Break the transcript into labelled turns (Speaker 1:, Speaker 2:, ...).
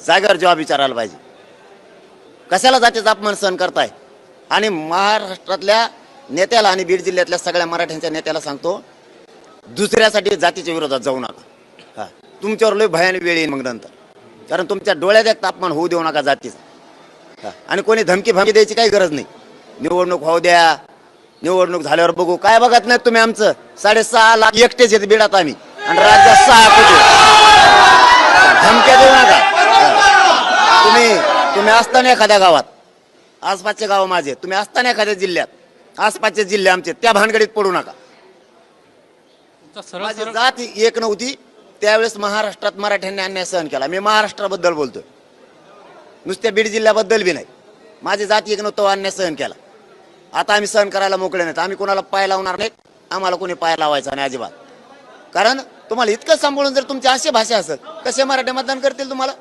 Speaker 1: जागेवर जबाब विचारायला पाहिजे. कशाला जातीचा अपमान सहन करताय? आणि महाराष्ट्रातल्या नेत्याला आणि बीड जिल्ह्यातल्या सगळ्या मराठ्यांच्या नेत्याला सांगतो, दुसऱ्यासाठी जातीच्या विरोधात जाऊ नका. हा, तुमच्यावर लय भयानक वेळ येईल मग नंतर, कारण तुमच्या डोळ्यात एक तापमान होऊ देऊ नका जातीचा. आणि कोणी धमकी फमकी द्यायची काही गरज नाही. निवडणूक होऊ द्या, निवडणूक झाल्यावर बघू. काय बघत नाही तुम्ही? आमचं 6.5 लाख एकटेच येते बीडात आम्ही, आणि राज्यात 6 कोटी. धमक्या देऊ नका. तुम्ही असताना एखाद्या गावात, आसपासचे गाव माझे, तुम्ही असताना एखाद्या जिल्ह्यात, आसपासचे जिल्हे आमचे, त्या भानगडीत पडू नका. माझी जात एक नव्हती त्यावेळेस महाराष्ट्रात मराठ्यांनी अन्याय सहन केला. मी महाराष्ट्राबद्दल बोलतोय, नुसत्या बीड जिल्ह्याबद्दल बी नाही. माझी जाती एक नव्हतं अन्याय सहन केला. आता आम्ही सहन करायला मोकळे नाहीत. आम्ही कोणाला पाय लावणार नाहीत. आम्हाला कोणी पाय लावायचा नाही अजिबात. कारण तुम्हाला इतकं सांभाळून जर तुमची अशी भाषा असेल, कसे मराठी मतदान करतील तुम्हाला?